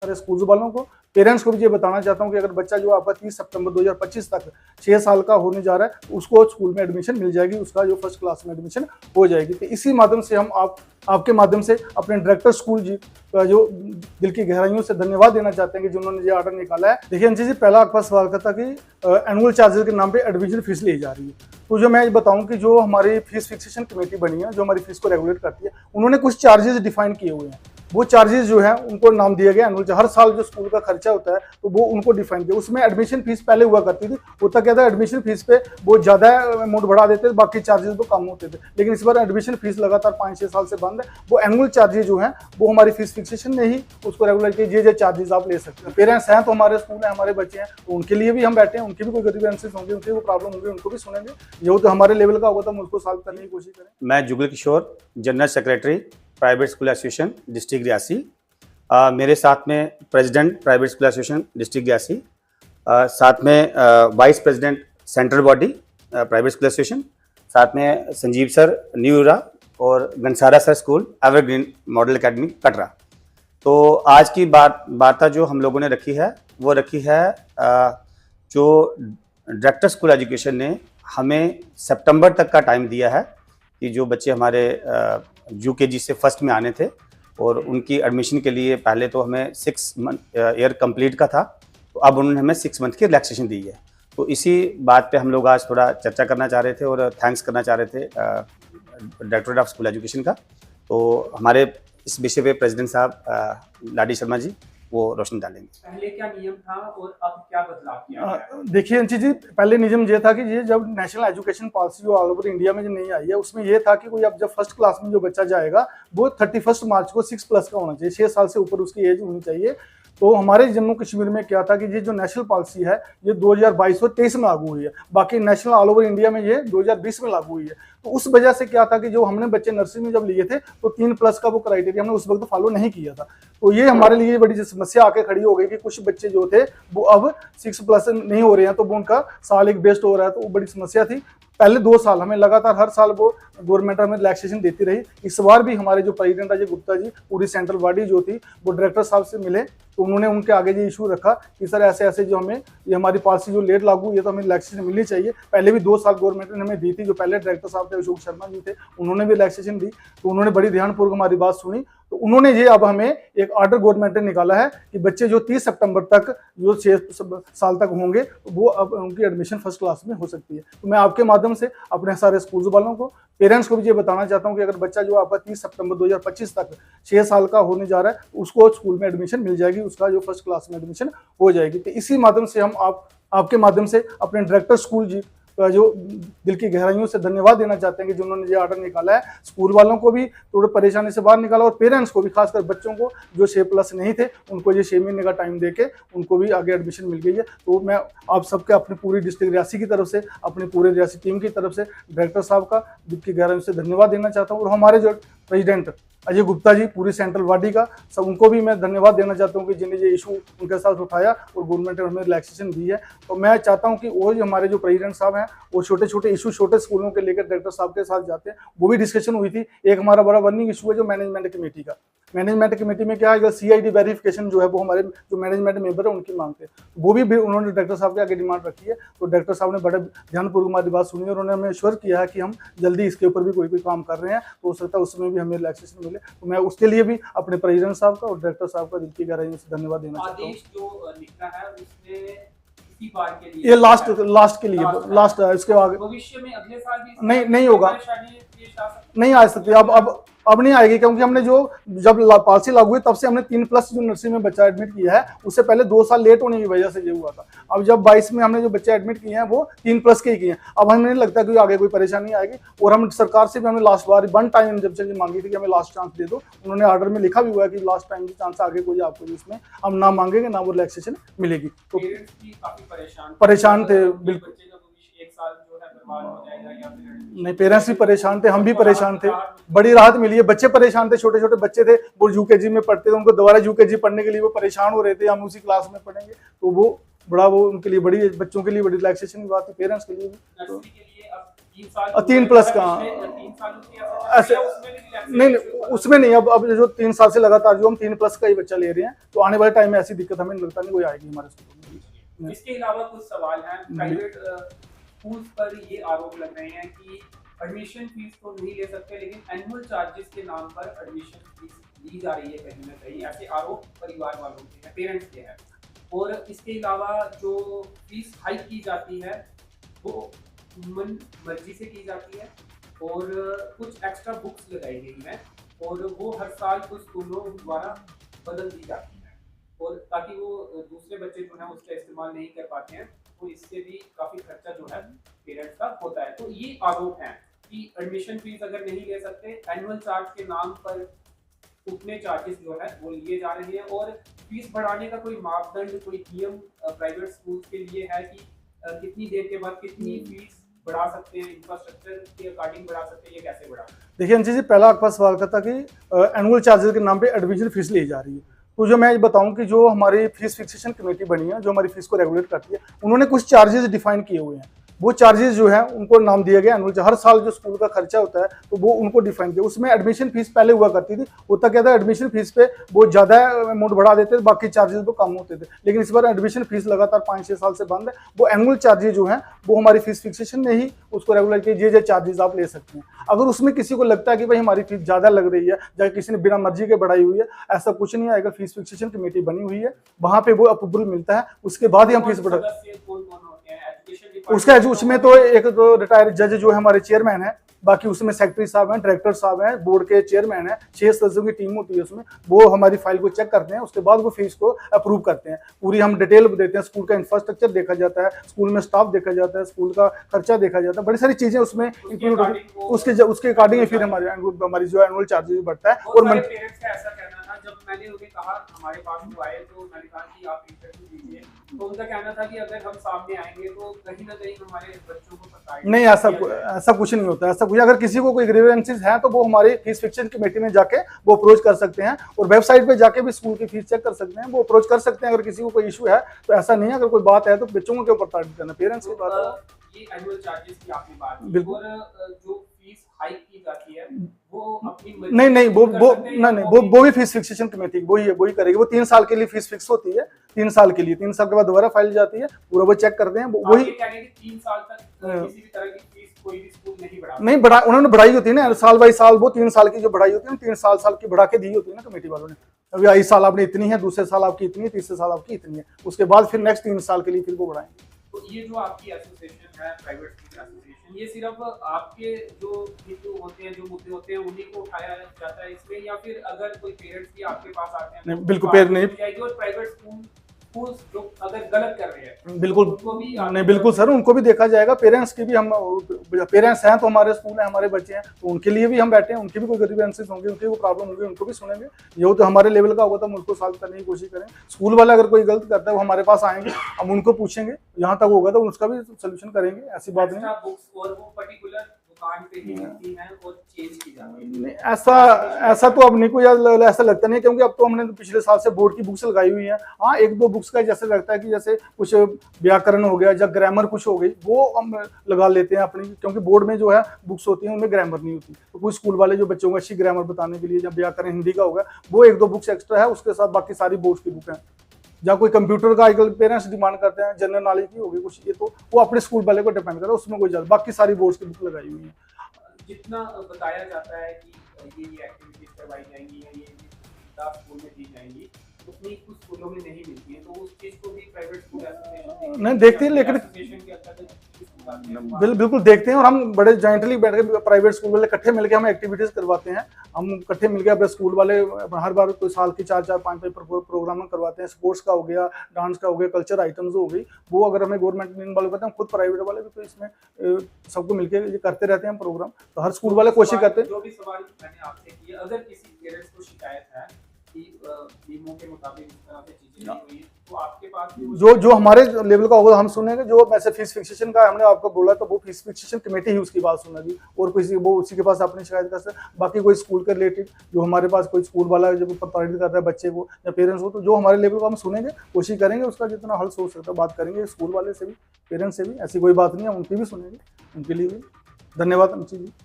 सारे स्कूल वालों को, पेरेंट्स को भी ये बताना चाहता हूँ कि अगर बच्चा जो आपका 30 सितंबर 2025 तक 6 साल का होने जा रहा है, उसको स्कूल में एडमिशन मिल जाएगी, उसका जो फर्स्ट क्लास में एडमिशन हो जाएगी। तो इसी माध्यम से हम आपके माध्यम से अपने डायरेक्टर स्कूल जी का जो दिल की गहराइयों से धन्यवाद देना चाहते हैं कि जिन्होंने ये ऑर्डर निकाला है। देखिए अंशी जी, पहला आपका सवाल था कि एनुअल चार्जेस के नाम पे एडमिशन फीस ली जा रही है। तो जो मैं बताऊं कि जो हमारी फीस फिक्सेशन कमेटी बनी है, जो हमारी फीस को रेगुलेट करती है, उन्होंने कुछ चार्जेस डिफाइन किए हुए हैं। वो चार्जेस जो है उनको नाम दिया गया एनुअल। हर साल जो स्कूल का खर्चा होता है तो वो उनको डिफाइन किया। उसमें एडमिशन फीस पहले हुआ करती थी, होता क्या था, एडमिशन फीस पे वो ज्यादा अमाउंट बढ़ा देते थे, बाकी चार्जेस वो कम होते थे। लेकिन इस बार एडमिशन फीस लगातार 5-6 साल से बंद है। वो एनुअल चार्जेस जो है वो हमारी फीस फिक्सेशन में ही उसको रेगुलर किए, ये चार्जेस आप ले सकते हैं। पेरेंट्स हैं तो हमारे स्कूल है, हमारे बच्चे हैं, तो उनके लिए भी हम बैठे हैं, उनके भी कोई ग्रीवेंसेस होंगे, उनकी भी प्रॉब्लम होंगे, उनको भी सुनेंगे। जो तो हमारे लेवल का होगा तो हम उसको सॉल्व करने की कोशिश करें। मैं Jugal Kishore, general secretary private school association district Reasi. मेरे साथ में president private school association district Reasi, साथ में vice president central body private school association, साथ में संजीव सर न्यू इरा और Ghansara sir school Evergreen Model Academy Katra. तो आज की वार्ता जो हम लोगों ने रखी है वो रखी है जो डायरेक्टर स्कूल एजुकेशन ने हमें सितंबर तक का टाइम दिया है कि जो बच्चे हमारे यूकेजी से फर्स्ट में आने थे और उनकी एडमिशन के लिए पहले तो हमें 6 मंथ ईयर कंप्लीट का था, तो अब उन्होंने हमें 6 मंथ की रिलैक्सेशन दी है। तो इसी बात पे हम लोग आज थोड़ा चर्चा करना चाह रहे थे और थैंक्स करना चाह रहे थे डायरेक्टरेट ऑफ स्कूल एजुकेशन का। तो हमारे इस विषय पे प्रेसिडेंट साहब लाडी शर्मा जी वो रोशनी डालेंगे। पहले क्या नियम था और अब क्या बदलाव किया? देखिए अंशी जी, पहले नियम ये था कि ये जब नेशनल एजुकेशन पॉलिसी जो ऑल ओवर इंडिया में जो नहीं आई है, उसमें ये था कि कोई अब जब फर्स्ट क्लास में जो बच्चा जाएगा वो 31 मार्च को 6+ का होना चाहिए, 6 साल से ऊपर उसकी एज होनी चाहिए। तो हमारे जम्मू कश्मीर में क्या था कि ये जो नेशनल पॉलिसी है ये 2022 और 23 में लागू हुई है, बाकी नेशनल ऑल ओवर इंडिया में ये 2020 में लागू हुई है। तो उस वजह से क्या था कि जो हमने बच्चे नर्सरी में जब लिए थे तो 3+ का वो क्राइटेरिया हमने उस वक्त फॉलो नहीं किया था। तो ये हमारे लिए बड़ी समस्या आके खड़ी हो गई कि कुछ बच्चे जो थे वो अब 6+ नहीं हो रहे हैं, तो वो उनका साल एक वेस्ट हो रहा है। तो वो बड़ी समस्या थी। पहले 2 साल हमें लगातार हर साल वो गवर्नमेंट हमें रिलैक्सेशन देती रही। इस बार भी हमारे जो प्रेसिडेंट अजय गुप्ता जी, पूरी सेंट्रल बॉडी जो थी वो डायरेक्टर साहब से मिले, तो उन्होंने उनके आगे ये इशू रखा कि सर ऐसे ऐसे जो हमें ये हमारी पॉलिसी जो लेट लागू हुई है तो हमें रिलैक्सेशन मिलनी चाहिए। पहले भी 2 साल गवर्नमेंट ने हमें दी थी, जो पहले डायरेक्टर साहब थे अशोक शर्मा जी थे, उन्होंने भी रिलैक्सेशन दी। तो उन्होंने बड़ी ध्यानपूर्वक हमारी बात सुनी, तो उन्होंने ये अब हमें एक ऑर्डर गवर्नमेंट ने निकाला है कि बच्चे जो 30 सितंबर तक जो 6 साल तक होंगे वो अब उनकी एडमिशन फर्स्ट क्लास में हो सकती है। तो मैं आपके माध्यम से अपने सारे स्कूल वालों को, पेरेंट्स को भी ये बताना चाहता हूँ कि अगर बच्चा जो आपका 30 सितंबर 2025 तक 6 साल का होने जा रहा है, उसको स्कूल में एडमिशन मिल जाएगी, उसका जो फर्स्ट क्लास में एडमिशन हो जाएगी। तो इसी माध्यम से हम आपके माध्यम से अपने डायरेक्टर स्कूल जी का जो दिल की गहराइयों से धन्यवाद देना चाहते हैं कि जिन्होंने ये ऑर्डर निकाला है। स्कूल वालों को भी थोड़ी परेशानी से बाहर निकाला और पेरेंट्स को भी, खासकर बच्चों को जो 6+ नहीं थे उनको ये 6 महीने का टाइम देके उनको भी आगे एडमिशन मिल गई है। तो मैं आप सबके अपनी पूरी डिस्ट्रिक्ट रियासी की तरफ से, अपनी पूरे रियासी टीम की तरफ से डायरेक्टर साहब का दिल की गहराइयों से धन्यवाद देना चाहता हूँ। और हमारे जो प्रेसिडेंट अजय गुप्ता जी, पूरी सेंट्रल बॉडी का, सब उनको भी मैं धन्यवाद देना चाहता हूँ कि जिन्हें ये इशू उनके साथ उठाया और गवर्नमेंट ने हमें रिलैक्सेशन दी है। तो मैं चाहता हूँ कि वो जो हमारे जो प्रेसिडेंट साहब हैं वो छोटे छोटे इशू छोटे स्कूलों के लेकर डायरेक्टर साहब के साथ जाते हैं। वो भी डिस्कशन हुई थी। एक हमारा बड़ा बर्निंग इशू है जो मैनेजमेंट कमेटी का। मैनेजमेंट कमेटी में क्या है, CID वेरिफिकेशन जो है वो हमारे जो मैनेजमेंट मेंबर है उनकी मांगते हैं, वो भी उन्होंने डायरेक्टर साहब के आगे डिमांड रखी है। तो डायरेक्टर साहब ने बड़े ध्यानपूर्वक हमारी बात सुनी और उन्होंने हमें श्योर किया है कि हम जल्दी इसके ऊपर भी कोई काम कर रहे हैं, तो हो सकता है उसमें भी हमें रिलैक्सेशन मिले। तो मैं उसके लिए भी अपने प्रेसिडेंट साहब का और डायरेक्टर साहब का दिल की गहराइयों से धन्यवाद देना चाहता हूँ। आदेश जो निकला है उसमें इसी बार के लिए, ये लास्ट के लिए, लास्ट इसके आगे भविष्य में अगले साल भी नहीं होगा, नहीं आ सकती। अब नहीं आएगी, क्योंकि हमने जो जब पॉलिसी लागू हुई तब से हमने 3+ जो नर्सरी में बच्चा एडमिट किया है, उससे पहले 2 साल लेट होने की वजह से ये हुआ था। अब जब 22 में हमने जो बच्चे एडमिट किए हैं वो 3+ के ही किए हैं। अब हमें नहीं लगता कि आगे कोई परेशानी आएगी। और हम सरकार से भी हमने लास्ट बार 1 टाइम जब से मांगी थी कि हमें लास्ट चांस दे दो, उन्होंने ऑर्डर में लिखा भी हुआ है कि लास्ट टाइम की चांस आगे कोई आपको इसमें हम ना मांगेंगे ना वो रिलैक्सेशन मिलेगी। तो परेशान थे बिल्कुल। नहीं, पेरेंट्स भी परेशान थे, हम भी परेशान थे, बड़ी राहत मिली है। बच्चे परेशान थे, छोटे छोटे बच्चे थे, वो यूकेजी में पढ़ते थे, उनको दोबारा यूकेजी पढ़ने के लिए वो परेशान हो रहे थे, हम उसी क्लास में पढ़ेंगे। तो वो उनके लिए बड़ी, बच्चों के लिए बड़ी रिलैक्सेशन की बात है, पेरेंट्स के लिए भी। 3 साल 3+ का 3 साल उसकी ऐसे उसमें भी relaxation नहीं है? नहीं, उसमें नहीं। अब जो 3 साल से लगातार जो हम 3+ का ही बच्चा ले रहे हैं, तो आने वाले टाइम में ऐसी दिक्कत हमें लगता नहीं कोई आएगी हमारे स्कूल में। इसके अलावा कुछ सवाल हैं प्राइवेट स्कूल्स पर ये आरोप लग रहे हैं कि एडमिशन फीस तो नहीं ले सकते लेकिन एनुअल चार्जेस के नाम पर एडमिशन फीस ली जा रही है कहीं ना कहीं, ऐसे आरोप परिवार वालों के हैं, पेरेंट्स के हैं। और इसके अलावा जो फीस हाइक की जाती है वो मन मर्जी से की जाती है और कुछ एक्स्ट्रा बुक्स लगाई गई हैं और वो हर साल कुछ स्कूलों द्वारा बदल दी जाती है और ताकि वो दूसरे बच्चे जो है उसका इस्तेमाल नहीं कर पाते हैं, तो इससे भी काफ़ी खर्चा जो है पेरेंट्स का होता है। तो ये आरोप है कि एडमिशन फीस अगर नहीं ले सकते, एनुअल चार्ज के नाम पर उतने चार्जेस जो है वो लिए जा रहे हैं और फीस बढ़ाने का कोई मापदंड, कोई नियम प्राइवेट स्कूल के लिए है कि कितनी देर के बाद कितनी फीस बढ़ा सकते हैं, इंफ्रास्ट्रक्चर के अकॉर्डिंग बढ़ा सकते हैं, ये कैसे बढ़ा? देखिए अंशी जी, पहला आपका सवाल था कि एनुअल चार्जेस के नाम पे एडमिशन फीस ली जा रही है। तो जो मैं बताऊं कि जो हमारी फीस फिक्सेशन कमेटी बनी है, जो हमारी फीस को रेगुलेट करती है, उन्होंने कुछ चार्जेस डिफाइन किए हुए हैं। वो चार्जेस जो है उनको नाम दिया गया एनुअल। हर साल जो स्कूल का खर्चा होता है तो वो उनको डिफाइन किया। उसमें एडमिशन फीस पहले हुआ करती थी, होता क्या था एडमिशन फीस पे वो ज़्यादा अमाउंट बढ़ा देते थे, बाकी चार्जेस वो कम होते थे। लेकिन इस बार एडमिशन फीस लगातार 5-6 साल से बंद है। वो एनुअल चार्जेस जो है वो हमारी फीस फिक्सेशन में ही उसको रेगुलर किए, ये चार्जेस आप ले सकते हैं। अगर उसमें किसी को लगता है कि भाई हमारी फीस ज़्यादा लग रही है या किसी ने बिना मर्जी के बढ़ाई हुई है, ऐसा कुछ नहीं आएगा। फीस फिक्सेशन कमेटी बनी हुई है, वहाँ पे वो अप्रूवल मिलता है, उसके बाद ही हम फीस बढ़ा। उसमें तो एक तो रिटायर्ड जज जो है हमारे चेयरमैन है, बाकी उसमें सेक्रेटरी साहब हैं, डायरेक्टर साहब हैं, बोर्ड के चेयरमैन हैं, 6 सदस्यों की टीम होती है उसमें। वो हमारी फाइल को चेक करते हैं, उसके बाद वो फीस को अप्रूव करते हैं। पूरी हम डिटेल देते हैं, स्कूल का इंफ्रास्ट्रक्चर देखा जाता है, स्कूल में स्टाफ देखा जाता है, स्कूल का खर्चा देखा जाता है, बड़ी सारी चीजें उसमें इंक्लूड होती है। उसके अकॉर्डिंग फिर हमारी जो एनुअल चार्जेस बढ़ता है। और पेरेंट्स का ऐसा कहना था, जब मैंने उन्हें कहा हमारे पास वो आए तो मैंने कहा कि आप इंटरव्यू दीजिए, तो उनका कहना था कि अगर हम सामने आएंगे तो कहीं ना कहीं हमारे बच्चों को पता नहीं, ऐसा कुछ नहीं होता। ऐसा कुछ अगर किसी को कोई ग्रीवेंसेस है तो वो हमारी फीस फिक्सेशन कमेटी में जाके वो अप्रोच कर सकते हैं और वेबसाइट पे जाके भी स्कूल की फीस चेक कर सकते हैं, वो अप्रोच कर सकते हैं। अगर किसी को कोई इशू है तो ऐसा नहीं है, अगर कोई बात है तो बच्चों के ऊपर टारगेट करना, पेरेंट्स की बात है। ये एनुअल चार्जेस की आपने बात की, बिल्कुल। और जो फीस हाइक की जाती है वो अपनी नहीं, वो भी फीस फिक्सेशन कमेटी वही करेगी। वो 3 साल के लिए फीस फिक्स होती है, 3 साल के लिए, 3 साल के बाद दोबारा फाइल जाती है, पूरा वो चेक करते हैं। वही 3 साल तक किसी भी तरह की फीस कोई भी स्कूल नहीं बढ़ा, उन्होंने बढ़ाई होती है ना साल बाई साल। वो 3 साल की जो बढ़ाई होती है ना, 3 साल की बढ़ा के दी होती है ना कमेटी वालों ने। अभी इस साल आपने इतनी है, दूसरे साल आपकी इतनी है, तीसरे साल आपकी इतनी है, उसके बाद फिर नेक्स्ट 3 साल के लिए फिर वो बढ़ाएंगे। तो ये जो आपकी एसोसिएशन है, प्राइवेट स्कूल एसोसिएशन, ये सिर्फ आपके जो इशू होते हैं, जो मुद्दे होते हैं उन्हीं को उठाया जाता है इसमें, या फिर अगर कोई पेरेंट्स भी आपके पास आते हैं नहीं, बिल्कुल पेरेंट्स नहीं, और प्राइवेट स्कूल जो अगर गलत कर रहे हैं बिल्कुल नहीं, बिल्कुल सर, उनको भी देखा जाएगा। पेरेंट्स की भी हम पेरेंट्स हैं तो हमारे स्कूल है, हमारे बच्चे हैं, तो उनके लिए भी हम बैठे हैं। उनकी भी कोई ग्रीवेंसेस होंगे, उनकी कोई प्रॉब्लम होगी, उनको भी सुनेंगे। ये तो हमारे लेवल का होगा तो हम उसको सॉल्व करने की कोशिश करें। स्कूल वाला अगर कोई गलत करता है वो हमारे पास आएंगे, हम उनको पूछेंगे, यहाँ तक होगा तो उसका भी सोल्यूशन करेंगे, ऐसी बात नहीं। ऐसा तो अब नहीं कोई ऐसा लगता नहीं, क्योंकि अब तो हमने पिछले साल से बोर्ड की बुक्स लगाई हुई है। हाँ, 1-2 बुक्स का जैसे लगता है कि जैसे कुछ व्याकरण हो गया या ग्रामर कुछ हो गई, वो हम लगा लेते हैं अपनी, क्योंकि बोर्ड में जो है बुक्स होती हैं उनमें ग्रामर नहीं होती। तो कुछ स्कूल वाले जो बच्चों को अच्छी ग्रामर बताने के लिए, जब व्याकरण हिंदी का होगा, वो 1-2 बुक्स एक्स्ट्रा है, उसके साथ बाकी सारी बोर्ड की बुक है। या कोई कंप्यूटर का आजकल पेरेंट्स डिमांड करते हैं, जनरल नॉलेज की होगी कुछ, ये तो वो अपने स्कूल वाले को डिपेंड करे, उसमें कोई ज्यादा, बाकी सारी बोर्ड्स की बुक लगाई हुई है। जितना बताया जाता है कि ये एक्टिविटीज करवाई जाएंगी या ये स्कूल में दी जाएंगी, उतनी कुछ स्कूलों में नहीं मिलती है, तो उस चीज को भी प्राइवेट स्कूल एसोसिएशन नहीं देखते हैं, लेकिन बिल्कुल देखते हैं। और हम बड़े जॉइंटली बैठ के प्राइवेट स्कूल वाले इकट्ठे मिलकर हम एक्टिविटीज करवाते हैं। हम इकट्ठे मिलकर अपने स्कूल वाले हर बार कोई साल की 4-4, 5-5 प्रोग्राम करवाते हैं। स्पोर्ट्स का हो गया, डांस का हो गया, कल्चर आइटम्स हो गई, वो अगर हमें गवर्नमेंट ने इन्वॉल्व करते हैं, खुद प्राइवेट वाले भी तो इसमें सबको मिलकर ये करते रहते हैं प्रोग्राम। तो हर स्कूल वाले कोशिश करते हैं। जो भी सवाल मैंने आपसे किए, अगर किसी पेरेंट्स को शिकायत है कि नियमों के मुताबिक इस तरह से चीजें नहीं हुई, तो आपके पास जो हमारे लेवल का होगा हम सुनेंगे। जो वैसे फीस फिक्सेशन का हमने आपको बोला, तो वो फीस फिक्सेशन कमेटी ही उसकी बात सुनेगी, और किसी वो उसी के पास अपनी शिकायत कर सकते। बाकी कोई स्कूल के रिलेटेड जो हमारे पास कोई स्कूल वाला जब प्रताड़ित कर रहा है बच्चे को या पेरेंट्स को, तो जो हमारे लेवल का हम सुनेंगे, कोशिश करेंगे उसका जितना हल सोच सकता है बात करेंगे स्कूल वाले से भी, पेरेंट्स से भी। ऐसी कोई बात नहीं है, उनकी भी सुनेंगे, उनके लिए भी। धन्यवाद अमित जी।